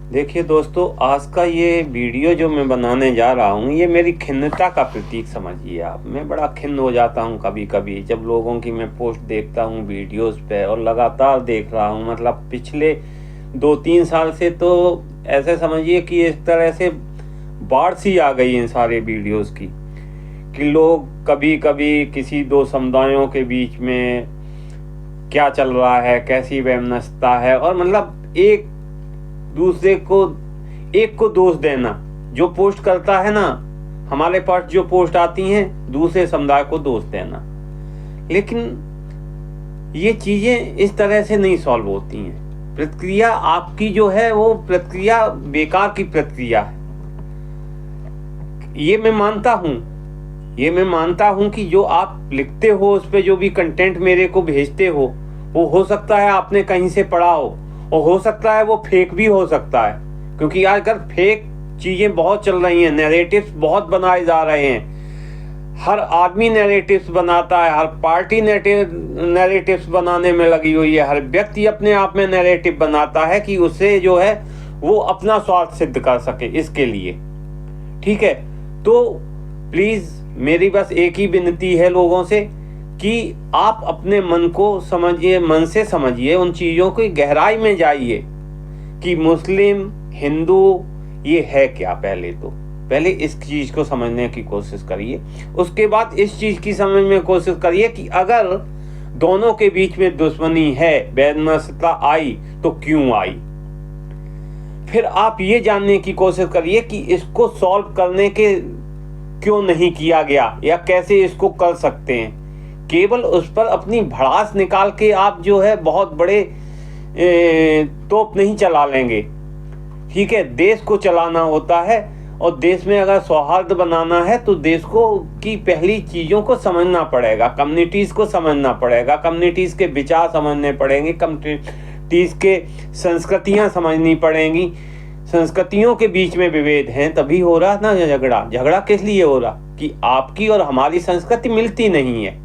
देखिए दोस्तों, आज का ये वीडियो जो मैं बनाने जा रहा हूँ, ये मेरी खिन्नता का प्रतीक समझिए आप। मैं बड़ा खिन्न हो जाता हूँ कभी कभी जब लोगों की मैं पोस्ट देखता हूँ वीडियोस पे, और लगातार देख रहा हूँ। मतलब पिछले 2-3 साल से तो ऐसे समझिए कि इस तरह से बाढ़ सी आ गई इन सारे वीडियोस की, कि लोग कभी कभी किसी दो समुदायों के बीच में क्या चल रहा है, कैसी वैमनस्यता है, और मतलब दूसरे को एक को दोष देना। जो पोस्ट करता है ना, हमारे पास जो पोस्ट आती हैं, दूसरे समुदाय को दोष देना। लेकिन ये चीजें इस तरह से नहीं सॉल्व होती हैं। प्रतिक्रिया आपकी जो है वो प्रतिक्रिया बेकार की प्रतिक्रिया है। ये मैं मानता हूं कि जो आप लिखते हो, उस पे जो भी कंटेंट मेरे को भेजते हो हो सकता है आपने कहीं से पढ़ा हो हो सकता है वो फेक भी हो सकता है। क्योंकि आजकल फेक चीजें बहुत चल रही हैं, नैरेटिव्स बहुत बनाए जा रहे हैं। हर आदमी नैरेटिव्स बनाता है, हर पार्टी नैरेटिव्स बनाने में लगी हुई है, हर व्यक्ति अपने आप में नैरेटिव बनाता है कि उसे जो है वो अपना स्वार्थ सिद्ध कर सके इसके लिए। ठीक है, तो प्लीज मेरी बस एक ही विनती है लोगों से कि आप अपने मन को समझिए, मन से समझिए, उन चीजों की गहराई में जाइए कि मुस्लिम हिंदू ये है क्या। पहले इस चीज को समझने की कोशिश करिए, उसके बाद इस चीज की समझ में कोशिश करिए कि अगर दोनों के बीच में दुश्मनी है, वैमनस्यता आई तो क्यों आई। फिर आप ये जानने की कोशिश करिए कि इसको सॉल्व करने के क्यों नहीं किया गया या कैसे इसको कर सकते हैं। केवल उस पर अपनी भड़ास निकाल के आप जो है बहुत बड़े तोप नहीं चला लेंगे। ठीक है, देश को चलाना होता है, और देश में अगर सौहार्द बनाना है तो देश को की पहली चीज़ों को समझना पड़ेगा, कम्युनिटीज़ को समझना पड़ेगा, कम्युनिटीज़ के विचार समझने पड़ेंगे, कम्युनिटीज़ के संस्कृतियाँ समझनी पड़ेंगी। संस्कृतियों के बीच में विभेद हैं, तभी हो रहा ना झगड़ा किस लिए हो रहा कि आपकी और हमारी संस्कृति मिलती नहीं है,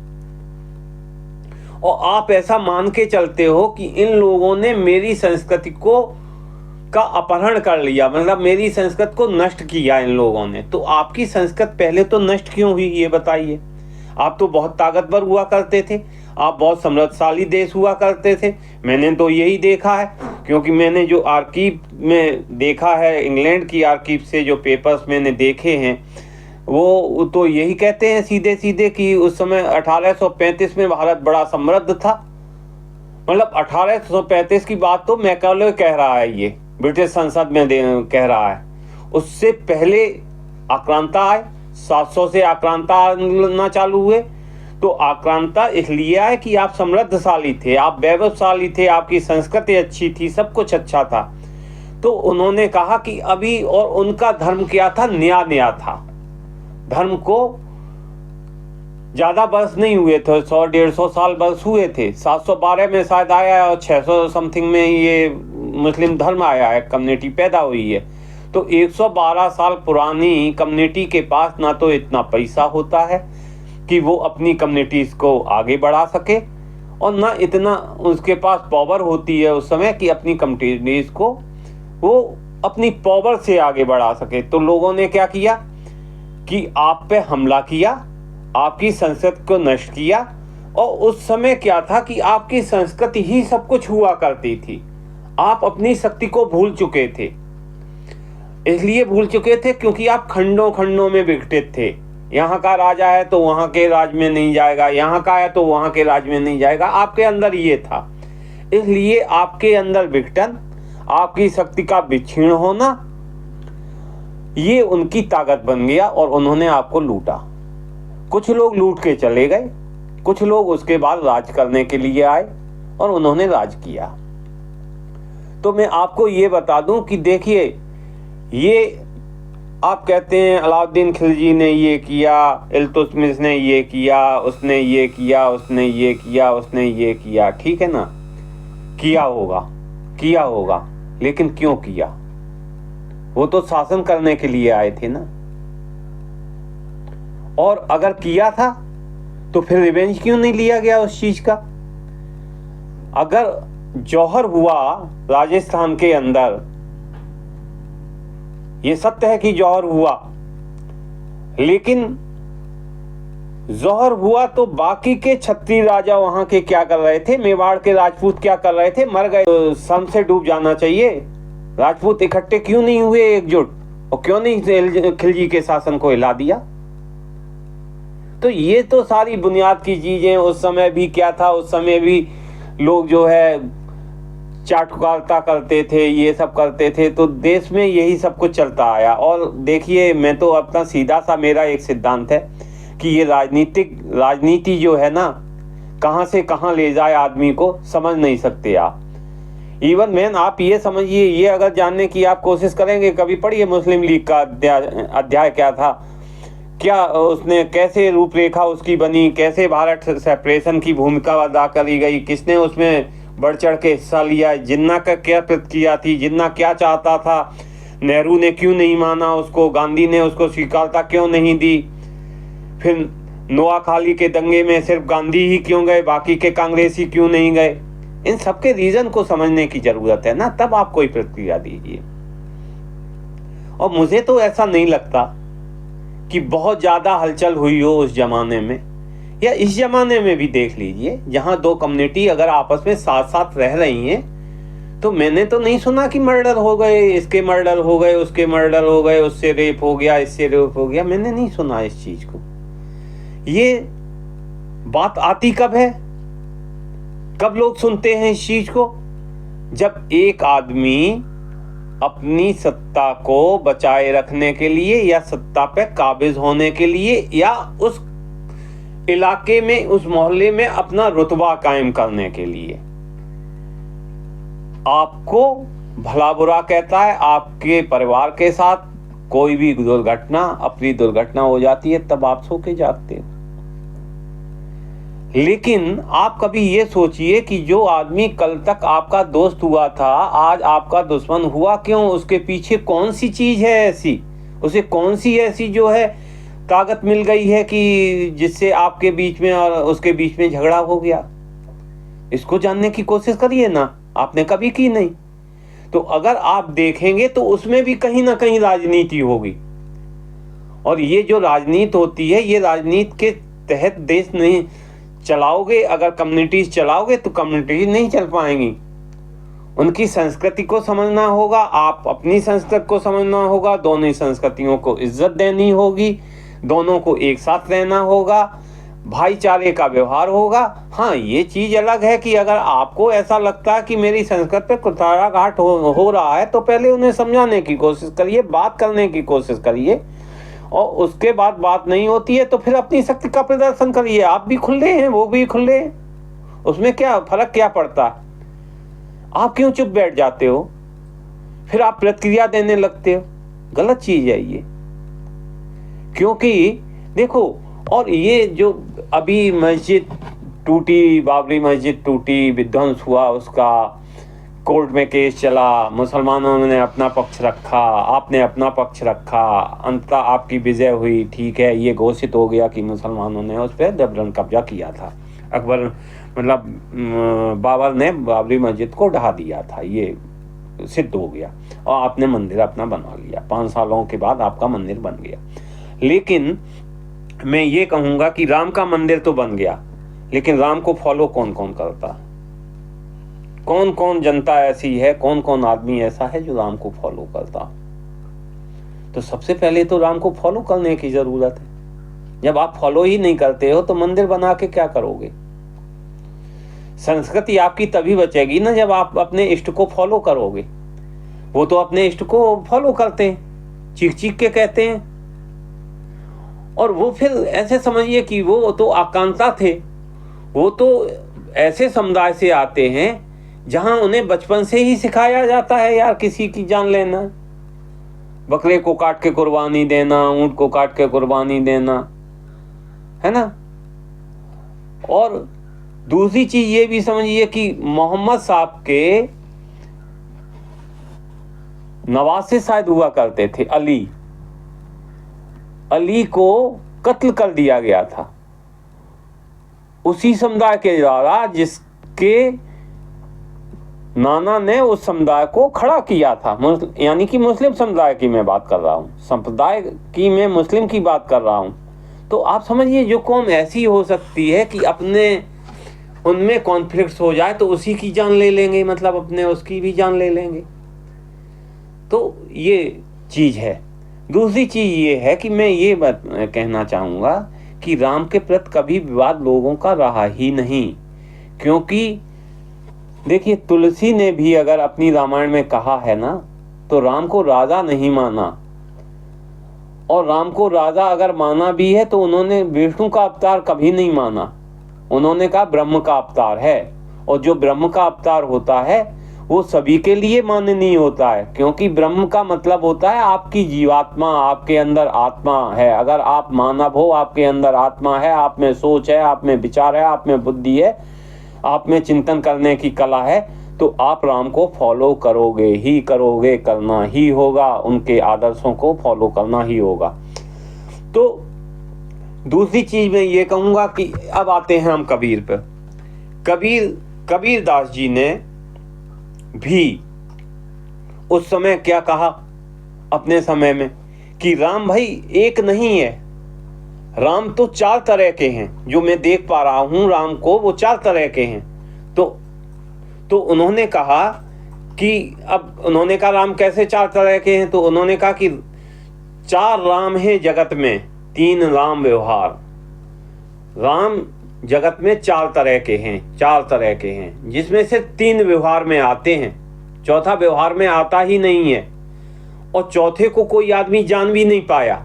और आप ऐसा मान के चलते हो कि इन लोगों ने मेरी संस्कृति का अपहरण कर लिया, मतलब मेरी संस्कृति को नष्ट किया इन लोगों ने। तो आपकी संस्कृति पहले तो नष्ट क्यों हुई ये बताइए। आप तो बहुत ताकतवर हुआ करते थे, आप बहुत समृद्धशाली देश हुआ करते थे। मैंने तो यही देखा है, क्योंकि मैंने जो आर्कीव में देखा है, इंग्लैंड की आर्कीव से जो पेपर्स मैंने देखे हैं, वो तो यही कहते हैं सीधे सीधे कि उस समय 1835 में भारत बड़ा समृद्ध था। मतलब 1835 की बात तो मैकाले कह रहा है, ये ब्रिटिश संसद में कह रहा है। उससे पहले आक्रांता आए, 700 से आक्रांता आना चालू हुए। तो आक्रांता इसलिए आए कि आप समृद्धशाली थे, आप वैभवशाली थे, आपकी संस्कृति अच्छी थी, सब कुछ अच्छा था। तो उन्होंने कहा कि अभी, और उनका धर्म क्या था, नया था। धर्म को ज्यादा वर्ष नहीं हुए थे, 100-150 साल वर्ष हुए थे। 712 में शायद आया, और 600 समथिंग में ये मुस्लिम धर्म आया है, कम्युनिटी पैदा हुई है। तो 112 साल पुरानी कम्युनिटी के पास ना तो इतना पैसा होता है कि वो अपनी कम्युनिटीज को आगे बढ़ा सके, और ना इतना उसके पास पावर होती है उस समय कि अपनी कम्युनिटीज को वो अपनी पावर से आगे बढ़ा सके। तो लोगों ने क्या किया कि आप पे हमला किया, आपकी संस्कृति को नष्ट किया। और उस समय क्या था कि आपकी संस्कृति ही सब कुछ हुआ करती थी, आप अपनी शक्ति को भूल चुके थे। इसलिए भूल चुके थे क्योंकि आप खंडों खंडों में विघटित थे। यहाँ का राजा है तो वहाँ के राज में नहीं जाएगा, यहाँ का है तो वहाँ के राज में नहीं जाएगा, आपके अंदर ये था। इसलिए आपके अंदर विघटन, आपकी शक्ति का विक्षीण होना, ये उनकी ताकत बन गया, और उन्होंने आपको लूटा। कुछ लोग लूट के चले गए, कुछ लोग उसके बाद राज करने के लिए आए और उन्होंने राज किया। तो मैं आपको ये बता दूं कि देखिए, ये आप कहते हैं अलाउद्दीन खिलजी ने ये किया, इल्तुतमिश ने ये किया, उसने ये किया, उसने ये किया, उसने ये किया। ठीक है ना, किया होगा, लेकिन क्यों किया? वो तो शासन करने के लिए आए थे ना। और अगर किया था तो फिर रिवेंज क्यों नहीं लिया गया उस चीज का? अगर जौहर हुआ राजस्थान के अंदर ये सत्य है कि जौहर हुआ, लेकिन जौहर हुआ तो बाकी के क्षत्रिय राजा वहां के क्या कर रहे थे, मेवाड़ के राजपूत क्या कर रहे थे, मर गए। तो सम से डूब जाना चाहिए। राजपूत इकट्ठे क्यों नहीं हुए एकजुट, और क्यों नहीं खिलजी के शासन को हिला दिया? तो ये तो सारी बुनियाद की चीजें, उस समय भी क्या था, उस समय भी लोग जो है चाटुकारिता करते थे, ये सब करते थे, तो देश में यही सब कुछ चलता आया। और देखिए, मैं तो अपना सीधा सा मेरा एक सिद्धांत है कि ये राजनीति जो है ना, कहां से कहां ले जाए आदमी को समझ नहीं सकते आप। इवन मैन आप ये समझिए, ये अगर जानने की आप कोशिश करेंगे, कभी पढ़िए मुस्लिम लीग का अध्याय क्या था, क्या उसने कैसे रूपरेखा उसकी बनी, कैसे भारत सेपरेशन की भूमिका अदा करी गई, किसने उसमें बढ़ चढ़ के हिस्सा लिया, जिन्ना का क्या प्रतिक्रिया थी, जिन्ना क्या चाहता था, नेहरू ने क्यों नहीं माना उसको, गांधी ने उसको स्वीकारता क्यों नहीं दी, फिर नोआखाली के दंगे में सिर्फ गांधी ही क्यों गए, बाकी के कांग्रेसी क्यों नहीं गए। इन सबके रीजन को समझने की जरूरत है ना, तब आप कोई प्रतिक्रिया दीजिए। और मुझे तो ऐसा नहीं लगता कि बहुत ज्यादा हलचल हुई हो उस जमाने में, या इस जमाने में भी देख लीजिए, जहां दो कम्युनिटी अगर आपस में साथ साथ रह रही हैं, तो मैंने तो नहीं सुना कि मर्डर हो गए, इसके मर्डर हो गए, उसके मर्डर हो गए, उससे रेप हो गया, इससे रेप हो गया। मैंने नहीं सुना इस चीज को। ये बात आती कब है, कब लोग सुनते हैं इस चीज को? जब एक आदमी अपनी सत्ता को बचाए रखने के लिए, या सत्ता पे काबिज होने के लिए, या उस इलाके में, उस मोहल्ले में अपना रुतबा कायम करने के लिए आपको भला बुरा कहता है, आपके परिवार के साथ कोई भी दुर्घटना, अपनी दुर्घटना हो जाती है, तब आप सो के जागते हो। लेकिन आप कभी ये सोचिए कि जो आदमी कल तक आपका दोस्त हुआ था, आज आपका दुश्मन हुआ क्यों? उसके पीछे कौन सी चीज है ऐसी, उसे कौन सी ऐसी जो है ताकत मिल गई है कि जिससे आपके बीच में और उसके बीच में झगड़ा हो गया? इसको जानने की कोशिश करिए ना, आपने कभी की नहीं। तो अगर आप देखेंगे तो उसमें भी कहीं ना कहीं राजनीति होगी, और ये जो राजनीति होती है, ये राजनीति के तहत देश नहीं चलाओगे, अगर कम्युनिटीज चलाओगे तो कम्युनिटीज नहीं चल पाएंगी। उनकी संस्कृति को समझना होगा, आप अपनी संस्कृति को समझना होगा, दोनों संस्कृतियों को इज्जत देनी होगी, दोनों को एक साथ रहना होगा, भाईचारे का व्यवहार होगा। हाँ, ये चीज अलग है कि अगर आपको ऐसा लगता है कि मेरी संस्कृति पे कुठाराघात हो रहा है, तो पहले उन्हें समझाने की कोशिश करिए, बात करने की कोशिश करिए, और उसके बाद बात नहीं होती है तो फिर अपनी शक्ति का प्रदर्शन करिए। आप भी खुले हैं, वो भी खुले हैं, उसमें क्या फर्क क्या पड़ता है? आप क्यों चुप बैठ जाते हो? फिर आप प्रतिक्रिया देने लगते हो, गलत चीज है ये। क्योंकि देखो, और ये जो अभी मस्जिद टूटी, बाबरी मस्जिद टूटी, विध्वंस हुआ, उसका कोर्ट में केस चला, मुसलमानों ने अपना पक्ष रखा, आपने अपना पक्ष रखा, अंततः आपकी विजय हुई, ठीक है, ये घोषित हो गया कि मुसलमानों ने उस पर जबरन कब्जा किया था। अकबर मतलब बाबर ने बाबरी मस्जिद को ढहा दिया था, ये सिद्ध हो गया, और आपने मंदिर अपना बनवा लिया, 5 सालों के बाद आपका मंदिर बन गया। लेकिन मैं ये कहूँगा कि राम का मंदिर तो बन गया, लेकिन राम को फॉलो कौन कौन करता? कौन कौन जनता ऐसी है, कौन कौन आदमी ऐसा है जो राम को फॉलो करता? तो सबसे पहले तो राम को फॉलो करने की जरूरत है। जब आप फॉलो ही नहीं करते हो तो मंदिर बना के क्या करोगे? संस्कृति आपकी तभी बचेगी ना जब आप अपने इष्ट को फॉलो करोगे। वो तो अपने इष्ट को फॉलो करते हैं, चीख चीख के कहते हैं, और वो फिर ऐसे समझिए कि वो तो आकांक्षा थे, वो तो ऐसे समुदाय से आते हैं जहां उन्हें बचपन से ही सिखाया जाता है यार किसी की जान लेना, बकरे को काट के कुर्बानी देना, ऊंट को काट के कुर्बानी देना, है ना। और दूसरी चीज ये भी समझिए कि मोहम्मद साहब के नवासे शायद हुआ करते थे, अली को कत्ल कर दिया गया था उसी समुदाय के द्वारा जिसके नाना ने उस समुदाय को खड़ा किया था, यानी कि मुस्लिम समुदाय की मैं बात कर रहा हूँ, संप्रदाय की मैं मुस्लिम की बात कर रहा हूँ। तो आप समझिए जो कौम ऐसी हो सकती है कि अपने उनमें कॉन्फ्लिक्ट्स हो जाए तो उसी की जान ले लेंगे, मतलब अपने उसकी भी जान ले लेंगे। तो ये चीज़ है। दूसरी चीज़ ये है कि मैं ये बात कहना चाहूँगा कि राम के प्रति कभी विवाद लोगों का रहा ही नहीं, क्योंकि देखिए तुलसी ने भी अगर अपनी रामायण में कहा है ना, तो राम को राजा नहीं माना, और राम को राजा अगर माना भी है तो उन्होंने विष्णु का अवतार कभी नहीं माना, उन्होंने कहा ब्रह्म का अवतार है। और जो ब्रह्म का अवतार होता है वो सभी के लिए माननीय होता है, क्योंकि ब्रह्म का मतलब होता है आपकी जीवात्मा, आपके अंदर आत्मा है। अगर आप मानव हो, आपके अंदर आत्मा है, आप में सोच है, आप में विचार है, आप में बुद्धि है, आप में चिंतन करने की कला है, तो आप राम को फॉलो करोगे ही करोगे, करना ही होगा, उनके आदर्शों को फॉलो करना ही होगा। तो दूसरी चीज मैं ये कहूँगा कि अब आते हैं हम कबीर पर। कबीरदास जी ने भी उस समय क्या कहा अपने समय में कि राम भाई एक नहीं है, राम तो 4 तरह के हैं। जो मैं देख पा रहा हूं राम को, वो 4 तरह के हैं। तो उन्होंने कहा कि अब उन्होंने कहा राम कैसे 4 तरह के हैं, तो उन्होंने कहा कि 4 राम हैं जगत में, 3 राम व्यवहार। राम जगत में 4 तरह के हैं, 4 तरह के हैं, जिसमें से 3 व्यवहार में आते हैं, चौथा व्यवहार में आता ही नहीं है, और चौथे को कोई आदमी जान भी नहीं पाया।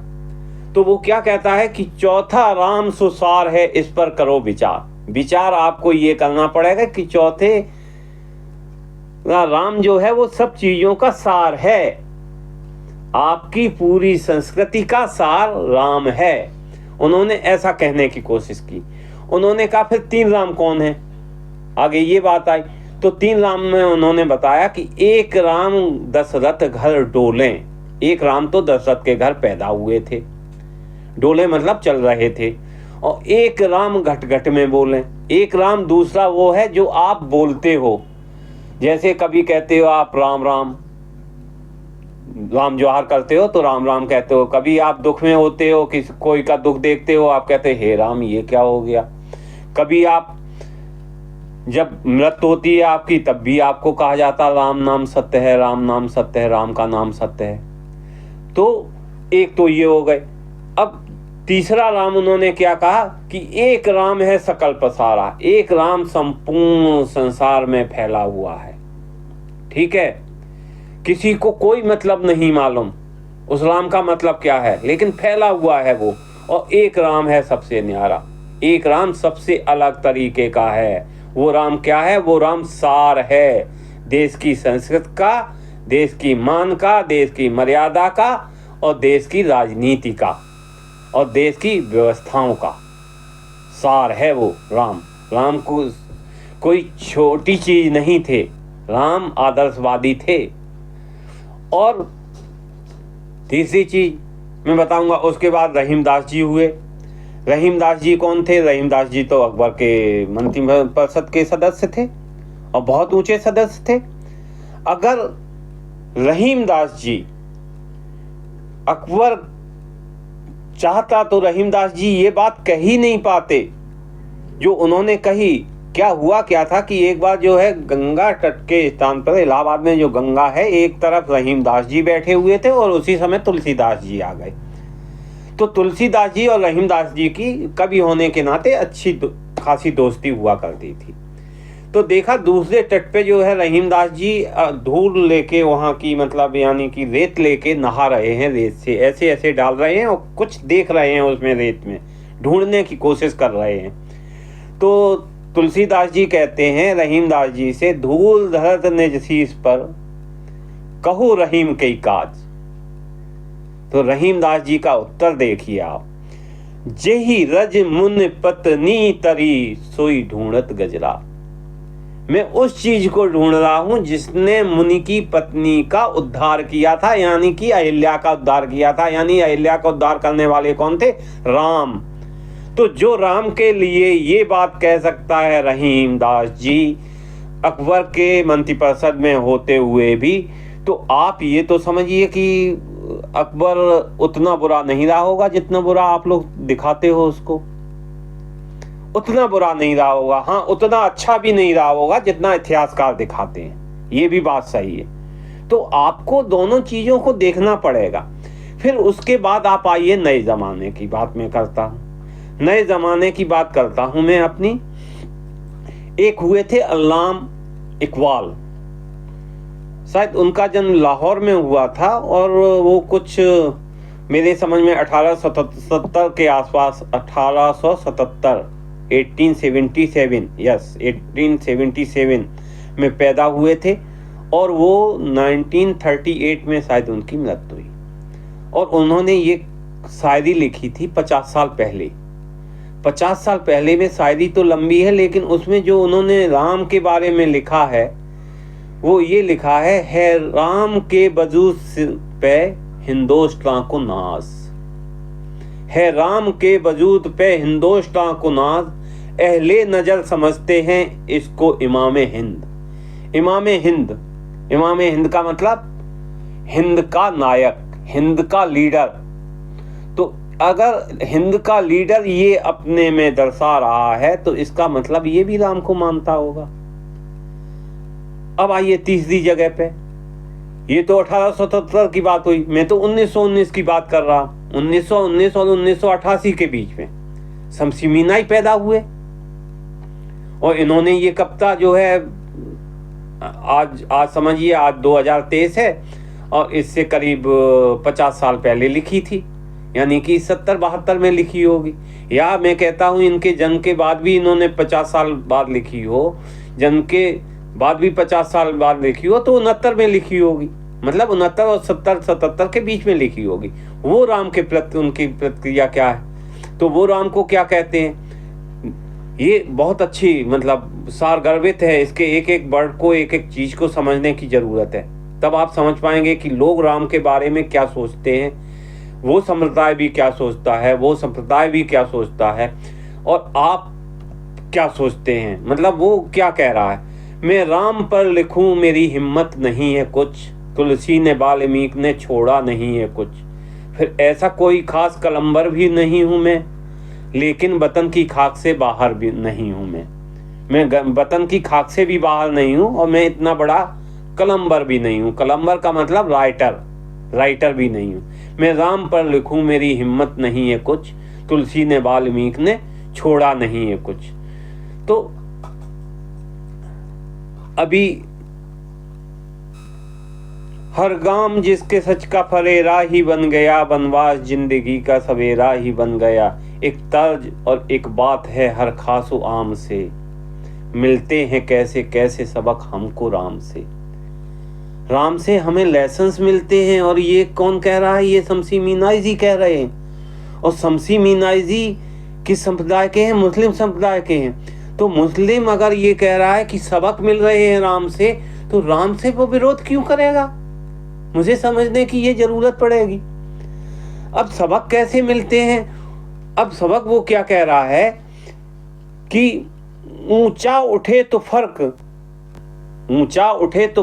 तो वो क्या कहता है कि चौथा राम सुसार है, इस पर करो विचार आपको ये करना पड़ेगा कि चौथे राम जो है वो सब चीजों का सार है, आपकी पूरी संस्कृति का सार राम है। उन्होंने ऐसा कहने की कोशिश की। उन्होंने कहा फिर 3 राम कौन है, आगे ये बात आई। तो 3 राम में उन्होंने बताया कि एक राम दशरथ घर डोले। एक राम तो दशरथ के घर पैदा हुए थे, डोले मतलब चल रहे थे। और एक राम घट घट में बोले। एक राम दूसरा वो है जो आप बोलते हो, जैसे कभी कहते हो आप राम राम, राम जोहार करते हो तो राम राम कहते हो। कभी आप दुख में होते हो, किसी कोई का दुख देखते हो, आप कहते हे राम ये क्या हो गया। कभी आप जब मृत्यु होती है आपकी, तब भी आपको कहा जाता राम नाम सत्य है, राम नाम सत्य है, राम का नाम सत्य है। तो एक तो ये हो गए। अब तीसरा राम उन्होंने क्या कहा कि एक राम है सकल पसारा, एक राम संपूर्ण संसार में फैला हुआ है। ठीक है, किसी को कोई मतलब नहीं मालूम उस राम का मतलब क्या है, लेकिन फैला हुआ है वो। और एक राम है सबसे न्यारा, एक राम सबसे अलग तरीके का है। वो राम क्या है, वो राम सार है, देश की संस्कृति का, देश की मान का, देश की मर्यादा का, और देश की राजनीति का, और देश की व्यवस्थाओं का सार है वो राम। राम को कोई छोटी चीज नहीं थे, राम आदर्शवादी थे। और तीसरी चीज मैं बताऊंगा, उसके बाद रहीमदास जी हुए। रहीमदास जी कौन थे? रहीमदास जी तो अकबर के मंत्रिपरिषद के सदस्य थे और बहुत ऊंचे सदस्य थे। अगर रहीमदास जी अकबर चाहता तो रहीमदास जी ये बात कह ही नहीं पाते जो उन्होंने कही। क्या हुआ क्या था कि एक बार जो है गंगा तट के स्थान पर, इलाहाबाद में जो गंगा है, एक तरफ रहीमदास जी बैठे हुए थे और उसी समय तुलसीदास जी आ गए। तो तुलसीदास जी और रहीमदास जी की कवि होने के नाते अच्छी खासी दोस्ती हुआ करती थी। तो देखा दूसरे तट पे जो है रहीमदास जी धूल लेके वहाँ की, मतलब यानी कि रेत लेके नहा रहे हैं, रेत से ऐसे ऐसे डाल रहे हैं और कुछ देख रहे हैं उसमें, रेत में ढूंढने की कोशिश कर रहे हैं। तो तुलसीदास जी कहते हैं रहीमदास जी से, धूल धरत निज शीस पर कहू रहीम कई काज। तो रहीमदास जी का उत्तर देखिए आप, जेही रज मुन पत्नी तरी सोई ढूंढत गजरा। मैं उस चीज को ढूंढ रहा हूं जिसने मुनि की पत्नी का उद्धार किया था, यानी कि अहिल्या का उद्धार किया था। यानी अहिल्या का उद्धार करने वाले कौन थे? राम। तो जो राम के लिए ये बात कह सकता है रहीमदास जी, अकबर के मंत्रिपरिषद में होते हुए भी, तो आप ये तो समझिए कि अकबर उतना बुरा नहीं रहा होगा जितना बुरा आप लोग दिखाते हो उसको। उतना बुरा नहीं रहा होगा, हाँ उतना अच्छा भी नहीं रहा होगा जितना इतिहासकार दिखाते हैं, ये भी बात सही है। तो आपको दोनों चीजों को देखना पड़ेगा। फिर उसके बाद आप आइए नए जमाने की बात मैं करता हूं। नए जमाने की बात करता हूं मैं अपनी। एक हुए थे अल्लामा इकबाल, शायद उनका जन्म लाहौर में हुआ था और वो कुछ मेरे समझ में 1877 के आसपास, 1877, 1877, यस 1877 में पैदा हुए थे और वो 1938 में शायद उनकी मृत्यु हुई। और उन्होंने ये शायरी लिखी थी 50 साल पहले। 50 साल पहले में शायरी तो लंबी है, लेकिन उसमें जो उन्होंने राम के बारे में लिखा है वो ये लिखा है राम के वजूद पे हिंदुस्तान को नाज, है राम के वजूद पे हिंदुस्तान को नाज, अहले नजर समझते हैं इसको इमाम हिंद। इमाम हिंद, इमाम हिंद का मतलब हिंद का नायक, हिंद का लीडर। तो अगर हिंद का लीडर ये अपने में दर्शा रहा है तो इसका मतलब ये भी राम को मानता होगा। अब आइए तीसरी जगह पे, ये तो 1877 की बात हुई, मैं तो 1919 की बात कर रहा हूं। 1919 और 1988 के बीच में शमसी मीनाई पैदा हुए और इन्होंने ये कविता जो है आज समझिए आज 2023 है और इससे करीब 50 साल पहले लिखी थी, यानी कि 70-72 में लिखी होगी। या मैं कहता हूं इनके जन्म के बाद भी इन्होंने 50 साल बाद लिखी हो, जन्म के बाद भी 50 साल बाद लिखी हो तो 69 में लिखी होगी, मतलब 69 और 70-77 के बीच में लिखी होगी। वो राम के प्रति उनकी प्रतिक्रिया क्या है, तो वो राम को क्या कहते हैं, ये बहुत अच्छी मतलब सारगर्भित है। इसके एक एक वर्ड को, एक एक चीज को समझने की जरूरत है, तब आप समझ पाएंगे कि लोग राम के बारे में क्या सोचते हैं, वो संप्रदाय भी क्या सोचता है, वो संप्रदाय भी क्या सोचता है और आप क्या सोचते हैं, मतलब वो क्या कह रहा है। मैं राम पर लिखूं मेरी हिम्मत नहीं है कुछ, तुलसी ने वाल्मीकि ने छोड़ा नहीं है कुछ। फिर ऐसा कोई खास कलंबर भी नहीं हूं मैं, लेकिन वतन की खाक से बाहर भी नहीं हूं मैं वतन की खाक से भी बाहर नहीं हूं और मैं इतना बड़ा कलंबर भी नहीं हूं। कलंबर का मतलब राइटर भी नहीं हूं। मैं राम पर लिखूं मेरी हिम्मत नहीं है कुछ, तुलसी ने वाल्मीकि ने छोड़ा नहीं है कुछ। तो अभी हर गाम जिसके सच का फरेरा ही बन गया, वनवास जिंदगी का सवेरा ही बन गया। एक तर्ज और एक बात है हर खासो आम से, मिलते हैं कैसे कैसे सबक हमको राम से। राम से हमें लेसन्स मिलते हैं और ये कौन कह रहा है, ये शमसी मीनाई जी कह रहे हैं। और शमसी मीनाई जी किस संप्रदाय के हैं, मुस्लिम संप्रदाय के हैं। तो मुस्लिम अगर ये कह रहा है कि सबक मिल रहे हैं राम से, तो राम से वो विरोध क्यों करेगा, मुझे समझने की ये जरूरत पड़ेगी। अब सबक कैसे मिलते हैं, अब सबक वो क्या कह रहा है कि ऊंचा उठे तो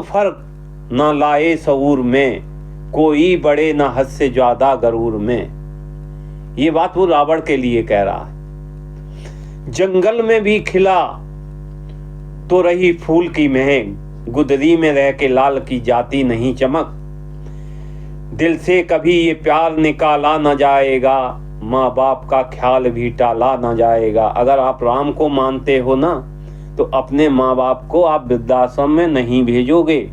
फर्क ना लाए शऊर में, कोई बड़े ना हद से ज्यादा गरूर में। ये बात वो रावण के लिए कह रहा है। जंगल में भी खिला तो रही फूल की महक, गुदरी में रह के लाल की जाती नहीं चमक। दिल से कभी ये प्यार निकाला न जाएगा, माँ बाप का ख्याल भी टाला न जाएगा। अगर आप राम को मानते हो ना, तो अपने माँ बाप को आप वृद्धाश्रम में नहीं भेजोगे।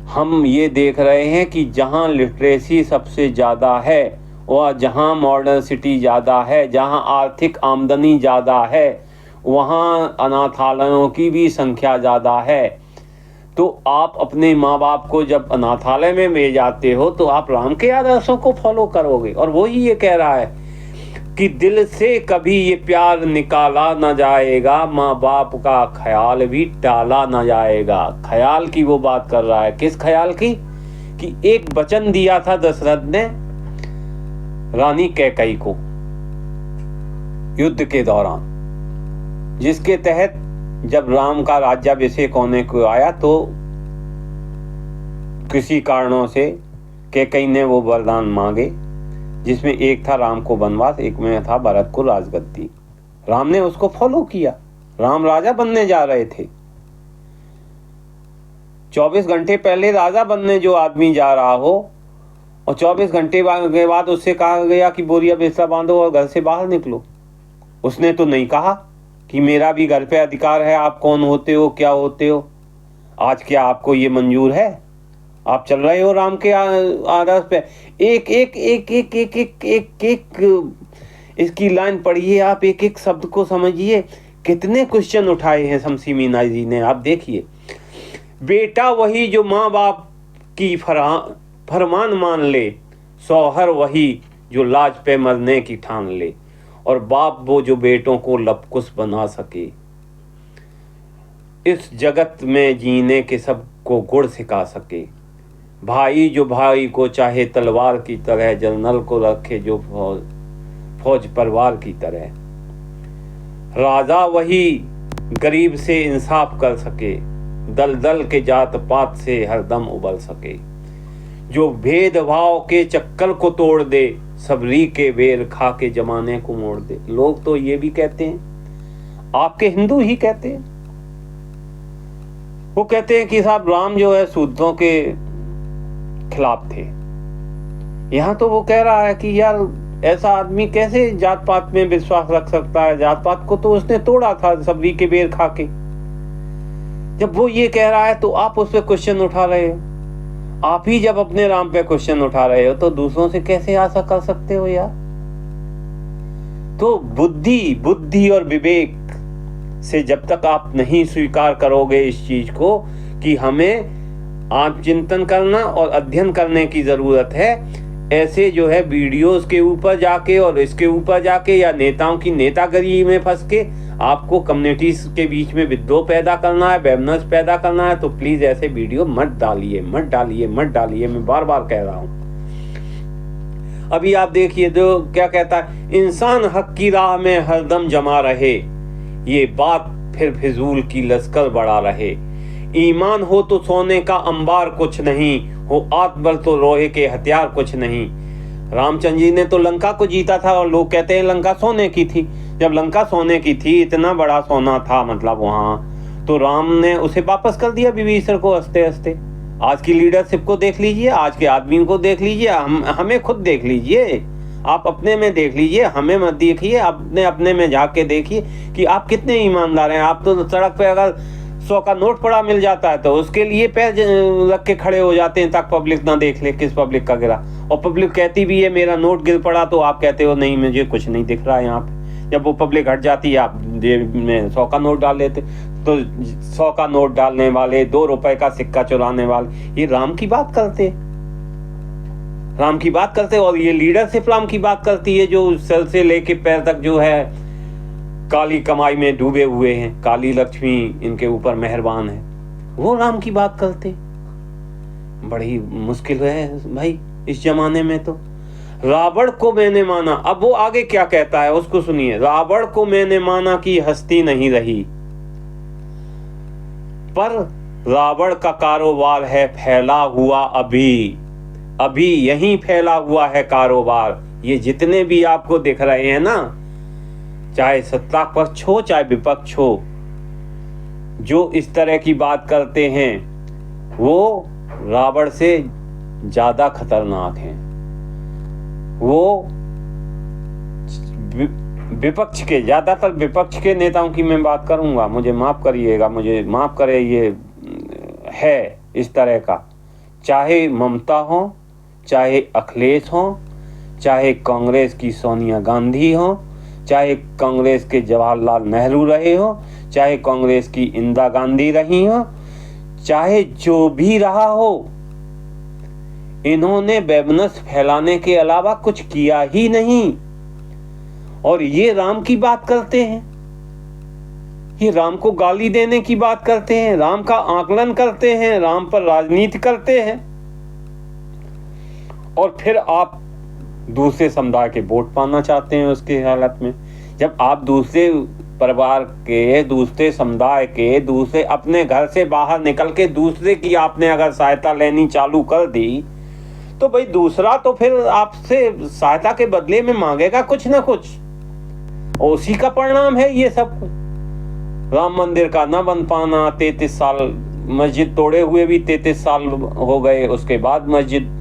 हम ये देख रहे हैं कि जहाँ लिटरेसी सबसे ज़्यादा है और जहाँ मॉडर्न सिटी ज़्यादा है, जहाँ आर्थिक आमदनी ज़्यादा है, वहाँ अनाथालयों की भी संख्या ज़्यादा है। तो आप अपने माँ बाप को जब अनाथालय में ले जाते हो तो आप राम के आदर्शों को फॉलो करोगे। और वो ही ये कह रहा है कि दिल से कभी ये प्यार निकाला ना जाएगा, माँ बाप का ख्याल भी टाला ना जाएगा। ख्याल की वो बात कर रहा है, किस ख्याल की, कि एक वचन दिया था दशरथ ने रानी कैकई को युद्ध के दौरान, जिसके तहत जब राम का राज्याभिषेक होने को आया तो किसी कारणों से कैकेयी ने वो वरदान मांगे, जिसमें एक था राम को वनवास, एक में था भरत को राजगद्दी। राम ने उसको फॉलो किया। राम राजा बनने जा रहे थे। 24 घंटे पहले राजा बनने जो आदमी जा रहा हो और 24 घंटे के बाद उससे कहा गया कि बोरिया बिस्तर बांधो और घर से बाहर निकलो, उसने तो नहीं कहा कि मेरा भी घर पे अधिकार है, आप कौन होते हो, क्या होते हो, आज क्या आपको ये मंजूर है? आप चल रहे हो राम के आदर्श पे। एक एक एक एक एक एक एक एक इसकी लाइन पढ़िए आप, एक एक शब्द को समझिए। कितने क्वेश्चन उठाए हैं शमसी मीना जी ने, आप देखिए। बेटा वही जो माँ बाप की फरमान मान ले, सौहर वही जो लाज पे मरने की ठान ले, और बाप वो जो बेटों को लबकुश बना सके, इस जगत में जीने के सबको गुड़ सिखा सके, भाई जो भाई को चाहे तलवार की तरह, जनरल को रखे जो फौज परिवार की तरह, राजा वही गरीब से इंसाफ कर सके, दल दल के जात पात से हरदम उबल सके, जो भेदभाव के चक्कर को तोड़ दे, सबरी के बेर खा के जमाने को मोड़ दे। लोग तो ये भी कहते हैं, आपके हिंदू ही कहते हैं, वो कहते हैं कि साहब राम जो है शूद्रों के खिलाफ थे। यहां तो वो कह रहा है कि यार ऐसा आदमी कैसे जात पात में विश्वास रख सकता है? जात पात को तो उसने तोड़ा था सबरी के बेर खा के। जब वो ये कह रहा है तो आप उस पर क्वेश्चन उठा रहे हो। आप ही जब अपने राम पे क्वेश्चन उठा रहे हो तो दूसरों से कैसे आशा कर सकते हो यार? तो बुद्धि और विवेक से जब तक आप नहीं स्वीकार करोगे इस चीज को कि हमें आप चिंतन करना और अध्ययन करने की जरूरत है, ऐसे जो है वीडियोस के ऊपर जाके और इसके ऊपर जाके या नेताओं की नेतागिरी में फंस के आपको कम्युनिटीज के बीच में विद्रोह पैदा करना है, वेबनर्स पैदा करना है, तो प्लीज ऐसे वीडियो मत डालिए, मैं बार बार कह रहा हूं। अभी आप देखिए जो क्या कहता है, इंसान हक की राह में हरदम जमा रहे, ये बात फिर फिजूल की लश्कर बढ़ा रहे, ईमान हो तो सोने का अंबार कुछ नहीं, हो आत्मबल तो लोहे के हथियार कुछ नहीं। रामचंद्र जी ने तो लंका को जीता था और लोग कहते हैं लंका सोने की थी। जब लंका सोने की थी, इतना बड़ा सोना था मतलब वहां, तो राम ने उसे वापस कर दिया विभीषण को हंसते हंसते। आज की लीडरशिप को देख लीजिए, आज के आदमी को देख लीजिए, हमें खुद देख लीजिए, आप अपने में देख लीजिए, हमें मत देखिए, अपने में झांक के देखिए कि आप कितने ईमानदार हैं। आप तो सड़क पे अगर 100 का नोट पड़ा मिल जाता है तो उसके लिए पैर रख के खड़े हो जाते हैं ताकि पब्लिक ना देख ले किस पब्लिक का गिरा, और पब्लिक कहती भी है मेरा नोट गिर पड़ा, तो आप कहते हो नहीं मुझे कुछ नहीं दिख रहा है यहाँ पे। जब वो पब्लिक हट जाती है आप जेब में 100 का नोट डाल लेते, तो 100 का नोट डालने वाले, 2 रुपए का सिक्का चुराने वाले, ये राम की बात करते, राम की बात करते। और ये लीडरशिप राम की बात करती है जो सर से लेके पैर तक जो है काली कमाई में डूबे हुए हैं, काली लक्ष्मी इनके ऊपर मेहरबान है, वो राम की बात करते। बड़ी मुश्किल है भाई इस जमाने में। तो रावण को मैंने माना, अब वो आगे क्या कहता है उसको सुनिए। रावण को मैंने माना कि हस्ती नहीं रही, पर रावण का कारोबार है फैला हुआ, अभी यहीं फैला हुआ है कारोबार। ये जितने भी आपको दिख रहे हैं ना, चाहे सत्ता पक्ष हो चाहे विपक्ष हो, जो इस तरह की बात करते हैं वो रावण से ज्यादा खतरनाक हैं। वो विपक्ष के, ज्यादातर विपक्ष के नेताओं की मैं बात करूंगा, मुझे माफ करिएगा, मुझे माफ करे, ये है इस तरह का, चाहे ममता हो, चाहे अखिलेश हो, चाहे कांग्रेस की सोनिया गांधी हो, चाहे कांग्रेस के जवाहरलाल नेहरू रहे हो, चाहे कांग्रेस की इंदिरा गांधी रही हो, चाहे जो भी रहा हो, इन्होंने वेबनेस फैलाने के अलावा कुछ किया ही नहीं। और ये राम की बात करते हैं, ये राम को गाली देने की बात करते हैं, राम का आकलन करते हैं, राम पर राजनीति करते हैं, और फिर आप दूसरे समुदाय के वोट पाना चाहते हैं उसकी हालत में। जब आप दूसरे परिवार के, दूसरे समुदाय के, दूसरे अपने घर से बाहर निकल के दूसरे की आपने अगर सहायता लेनी चालू कर दी तो भाई दूसरा तो फिर आपसे सहायता के बदले में मांगेगा कुछ ना कुछ, और उसी का परिणाम है ये सब कुछ। राम मंदिर का न बन पाना, 33 साल मस्जिद तोड़े हुए भी 33 साल हो गए, उसके बाद मस्जिद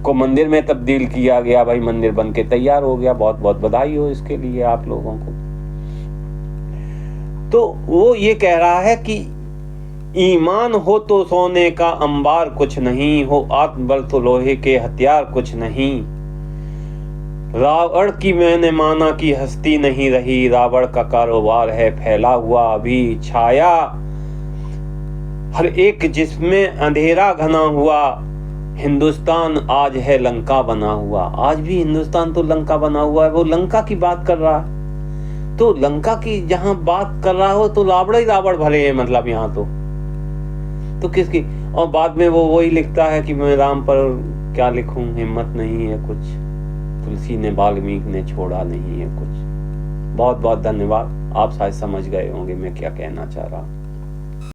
को मंदिर में तब्दील किया गया, भाई मंदिर बन के तैयार हो गया, बहुत बहुत बधाई हो इसके लिए आप लोगों को। तो वो ये कह रहा है कि ईमान हो तो सोने का अंबार कुछ नहीं, हो आत्मबल तो लोहे के हथियार कुछ नहीं। रावण की मैंने माना कि हस्ती नहीं रही, रावण का कारोबार है फैला हुआ अभी, छाया हर एक जिसमें अंधेरा घना हुआ, हिंदुस्तान आज है लंका बना हुआ। आज भी हिंदुस्तान तो लंका बना हुआ है, वो लंका की बात कर रहा है। तो लंका की जहां बात कर रहा हो तो रावण ही रावण भरे हैं, मतलब यहाँ तो किसकी। और बाद में वो वही लिखता है कि मैं राम पर क्या लिखूं, हिम्मत नहीं है कुछ, तुलसी ने वाल्मीकि ने छोड़ा नहीं है कुछ। बहुत बहुत धन्यवाद। आप शायद समझ गए होंगे मैं क्या कहना चाह रहा हूं।